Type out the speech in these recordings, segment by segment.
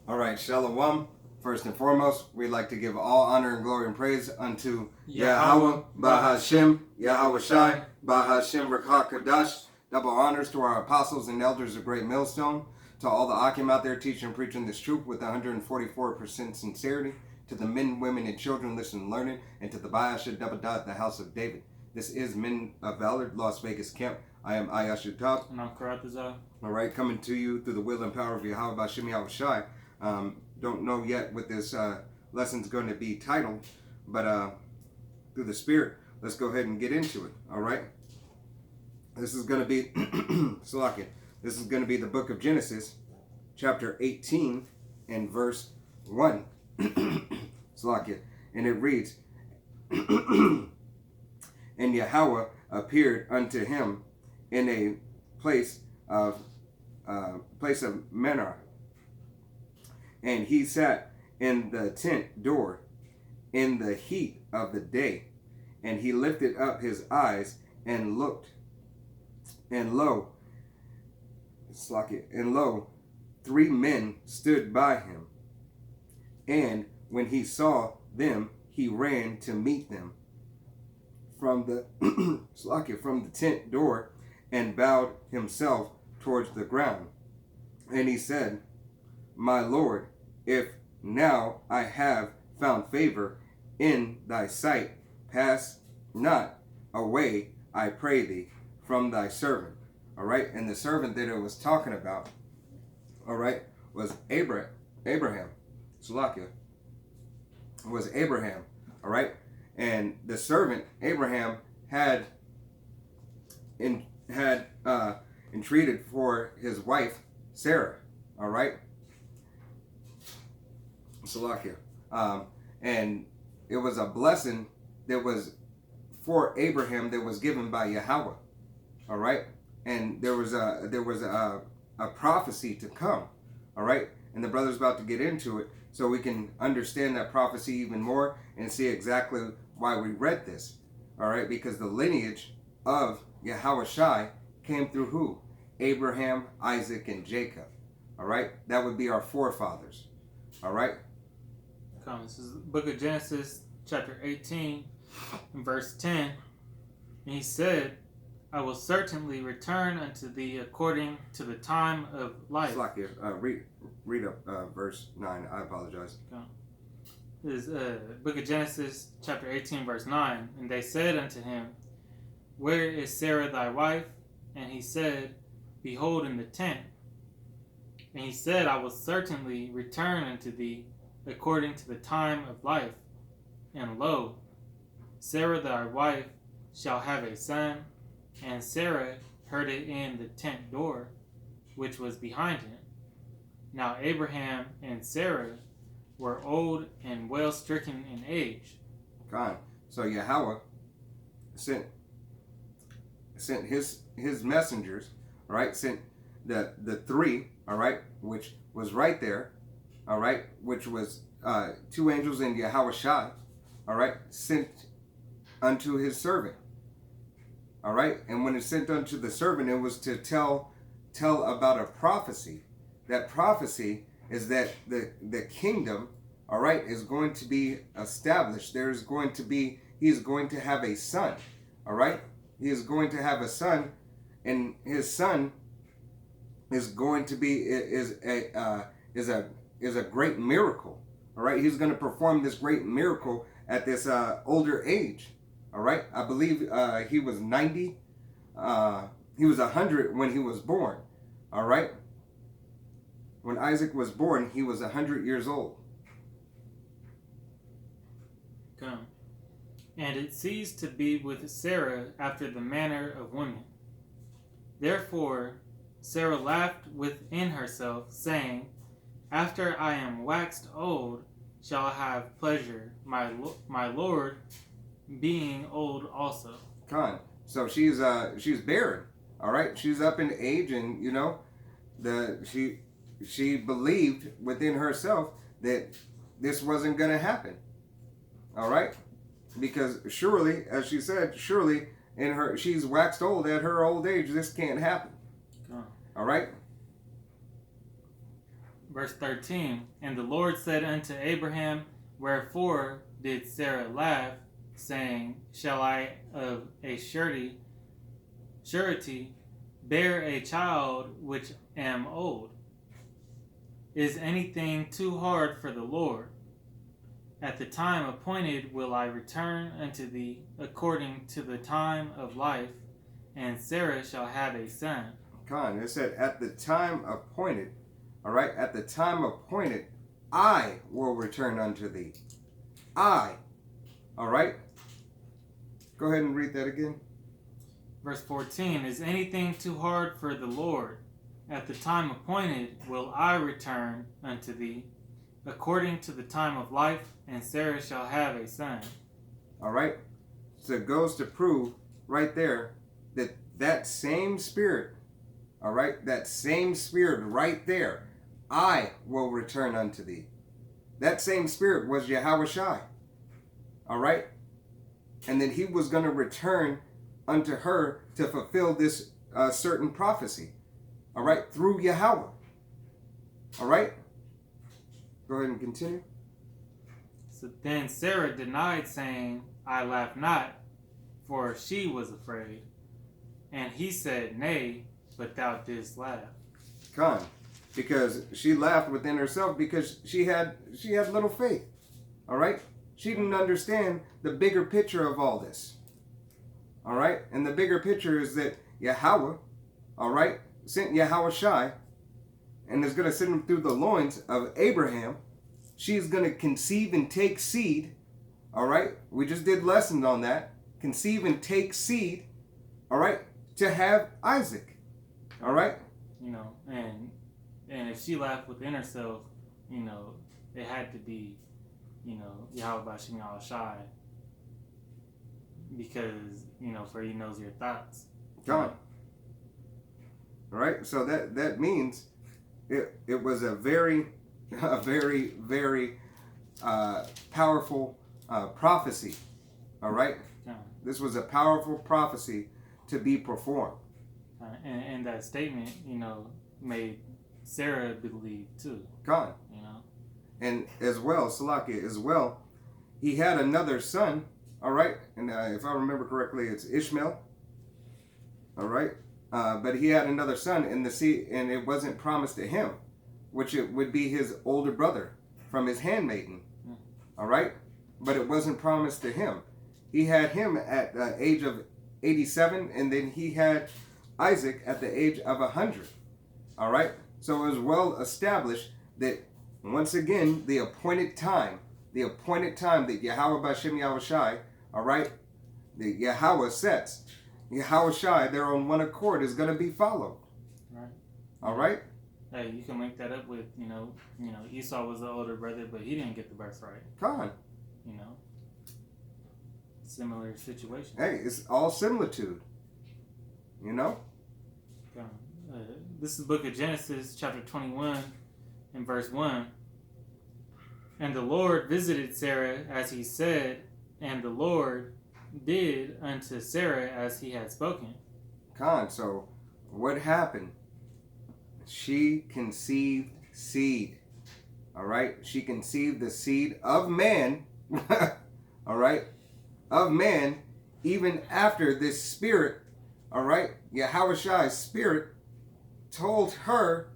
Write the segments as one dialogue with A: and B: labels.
A: All right, Shalom. First and foremost, we'd like to give all honor and glory and praise unto Yahweh, Bahashem, Yahweh Shai, Bahashem Rakakadash. Double honors to our apostles and elders of Great Millstone, to all the Akim out there teaching and preaching this truth with 144% sincerity, to the men, women, and children listening and learning, and to the Bayasha Dabadat, the house of David. This is Men of Valor, Las Vegas Camp. I am Ayasha Tab.
B: And I'm Karatazar.
A: All right, coming to you through the will and power of Yahweh Bahashem Yahweh Shai. Don't know yet what this lesson's going to be titled, but through the Spirit, let's go ahead and get into it. All right. This is going to be Salakia. This is going to be the book of Genesis, chapter 18 and verse 1. Salakia. And it reads, And Yahweh appeared unto him in a place of Menor. And he sat in the tent door in the heat of the day. And he lifted up his eyes and looked, and lo, three men stood by him. And when he saw them, he ran to meet them from the from the tent door, and bowed himself towards the ground. And he said, My Lord, if now I have found favor in thy sight, pass not away, I pray thee, from thy servant. All right, and the servant that it was talking about, all right, was Abraham. Salakia was Abraham. All right, and the servant Abraham had entreated for his wife Sarah. All right, Salakia, and it was a blessing that was for Abraham that was given by Yahweh. All right, and there was a prophecy to come. All right, and the brother's about to get into it so we can understand that prophecy even more and see exactly why we read this. All right, because the lineage of Yahweh Shai came through who? Abraham, Isaac, and Jacob. All right, that would be our forefathers. All right.
B: This is the book of Genesis, chapter 18, and verse 10. And he said, I will certainly return unto thee according to the time of life.
A: Salakia, read up verse 9. I apologize.
B: This is book of Genesis, chapter 18, verse 9. And they said unto him, Where is Sarah thy wife? And he said, Behold, in the tent. And he said, I will certainly return unto thee according to the time of life. And lo, Sarah thy wife shall have a son. And Sarah heard it in the tent door, which was behind him. Now Abraham and Sarah were old and well stricken in age.
A: God. So Yahweh sent his messengers, all right, sent the three, all right, which was right there, all right, which was two angels in Yahweh Shai, all right, sent unto his servant. All right, and when it sent unto the servant, it was to tell about a prophecy. That prophecy is that the kingdom, all right, is going to be established. He's going to have a son, all right. He is going to have a son, and his son is going to be is a great miracle. All right, he's going to perform this great miracle at this older age. All right, I believe he was 90. He was 100 when he was born. All right, when Isaac was born, he was 100 years old.
B: Come. And it ceased to be with Sarah after the manner of women. Therefore Sarah laughed within herself, saying, After I am waxed old, shall I have pleasure, my Lord being old also.
A: Con. So she's barren. All right, she's up in age, and you know, she believed within herself that this wasn't going to happen. All right, because surely, as she said, surely she's waxed old at her old age. This can't happen. All right.
B: Verse 13. And the Lord said unto Abraham, wherefore did Sarah laugh, saying, shall I of a surety bear a child which am old? Is anything too hard for the Lord? At the time appointed will I return unto thee according to the time of life, and Sarah shall have a son.
A: Come on, it said at the time appointed. All right, at the time appointed, I will return unto thee. I. All right. Go ahead and read that again.
B: Verse 14. Is anything too hard for the Lord? At the time appointed will I return unto thee according to the time of life, and Sarah shall have a son.
A: All right. So it goes to prove right there that that same spirit, all right, that same spirit right there, I will return unto thee. That same spirit was Yahushua. All right. And then he was going to return unto her to fulfill this certain prophecy. All right. Through Yahweh. All right. Go ahead and continue.
B: So then Sarah denied, saying, I laugh not, for she was afraid. And he said, nay, but thou didst laugh.
A: Con, because she laughed within herself because she had little faith. All right? She didn't understand the bigger picture of all this. All right? And the bigger picture is that Yahweh, all right, sent Yahushua and is going to send him through the loins of Abraham. She's going to conceive and take seed. All right? We just did lessons on that. Conceive and take seed. All right? To have Isaac. All right?
B: You know, and if she laughed within herself, you know, it had to be, you know, Yahweh Bashim Yahushai. Because, you know, for he knows your thoughts.
A: God. All right? So that means it was a very, very powerful prophecy. All right?
B: Yeah.
A: This was a powerful prophecy to be performed.
B: And that statement, you know, made Sarah believe too.
A: God.
B: You know?
A: And as well, Salakia, as well, he had another son, all right? And if I remember correctly, it's Ishmael, all right? But he had another son in the sea, and it wasn't promised to him, which it would be his older brother from his handmaiden, all right? But it wasn't promised to him. He had him at the age of 87, and then he had Isaac at the age of 100, all right? So it was well established that, once again, the appointed time that Yahweh Bashim Yahushai, all right, the Yahweh sets, Yahushai, they're on one accord, is going to be followed.
B: Right.
A: All right?
B: Hey, you can link that up with, you know, Esau was the older brother, but he didn't get the birthright.
A: Come on.
B: You know? Similar situation.
A: Hey, it's all similitude. You know?
B: This is the book of Genesis, chapter 21, and verse 1. And the Lord visited Sarah as he said, and the Lord did unto Sarah as he had spoken.
A: Con, so what happened? She conceived seed. All right? She conceived the seed of man. All right? Of man, even after this spirit, all right, Yahushai's spirit told her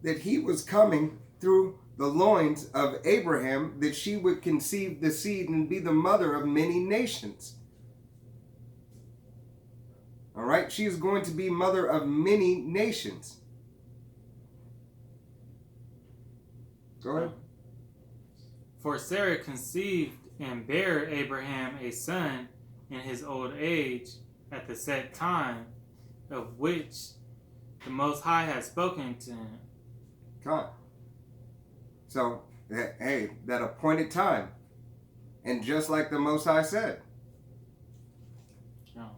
A: that he was coming through the loins of Abraham, that she would conceive the seed and be the mother of many nations. All right, she is going to be mother of many nations. Go ahead.
B: For Sarah conceived and bare Abraham a son in his old age at the set time of which the Most High had spoken to him.
A: Come on. So, hey, that appointed time. And just like the Most High said.
B: Oh.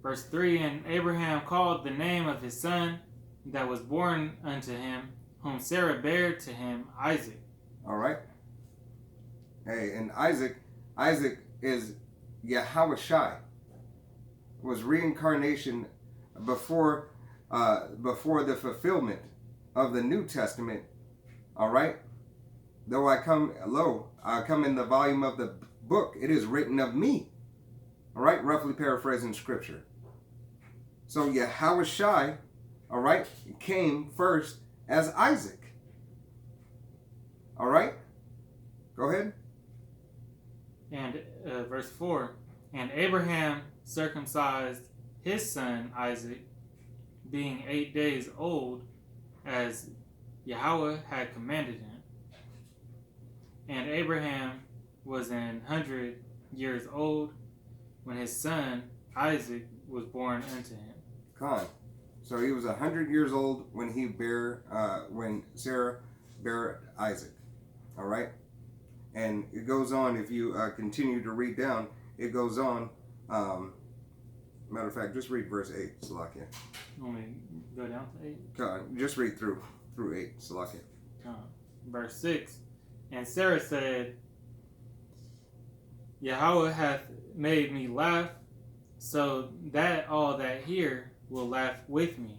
B: Verse 3, and Abraham called the name of his son that was born unto him, whom Sarah bare to him, Isaac.
A: All right. Hey, and Isaac is Yahushai. Was reincarnation before the fulfillment of the New Testament, all right, though I come in the volume of the book, it is written of me. All right, roughly paraphrasing scripture. So Yahushai, all right, came first as Isaac. All right, go ahead.
B: And verse 4, and Abraham circumcised his son Isaac, being 8 days old, as Yahweh had commanded him. And Abraham was 100 years old when his son Isaac was born unto him.
A: Con. So he was 100 years old when when Sarah bare Isaac. All right, and it goes on. If you continue to read down, it goes on. Matter of fact, just read verse 8, Salakia.
B: Want me to go down to 8?
A: Con. Just read through 8, Salakia.
B: Verse 6, and Sarah said, Yahweh hath made me laugh, so that all that hear will laugh with me.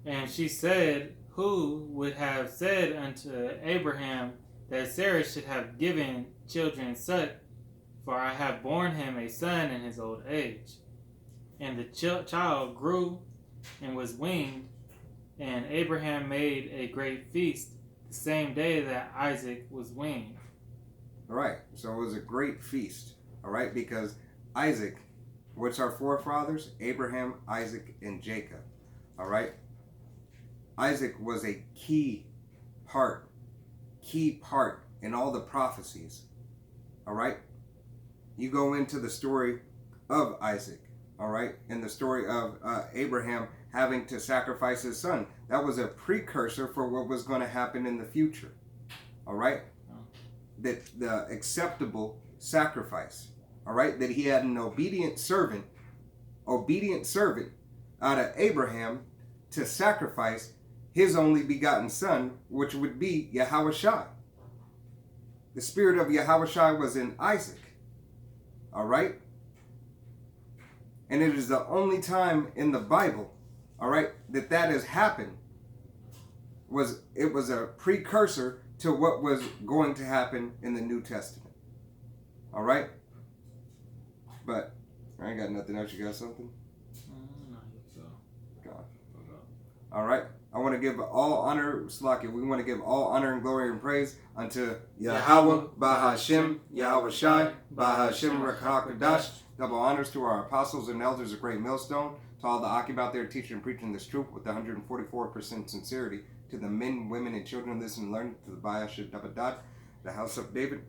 B: And she said, who would have said unto Abraham that Sarah should have given children suck? For I have borne him a son in his old age. And the child grew and was weaned, and Abraham made a great feast the same day that Isaac was weaned.
A: All right, so it was a great feast, all right, because Isaac, what's our forefathers? Abraham, Isaac, and Jacob, all right? Isaac was a key part in all the prophecies, all right? You go into the story of Isaac, all right, and the story of Abraham having to sacrifice his son. That was a precursor for what was going to happen in the future, all right? That the acceptable sacrifice, all right, that he had an obedient servant out of Abraham to sacrifice his only begotten son, which would be Yahushai. The spirit of Yahushai was in Isaac, all right? And it is the only time in the Bible, all right, that has happened. It was a precursor to what was going to happen in the New Testament. All right? But I ain't got nothing else. You got something?
B: No,
A: God. All right. I want to give all honor, Slakia. We want to give all honor and glory and praise unto Yahweh, Bahashem, Yahweh Shai, Bahashem Rakakadash. Double honors to our apostles and elders of Great Millstone, to all the Akib out there teaching and preaching this truth with 144% sincerity, to the men, women, and children listening and learning, to the Bayashah Dabadad, the House of David.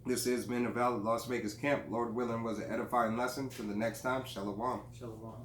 A: This has been a valid Las Vegas camp. Lord willing, was an edifying lesson. Till the next time, Shalom.
B: Shalom.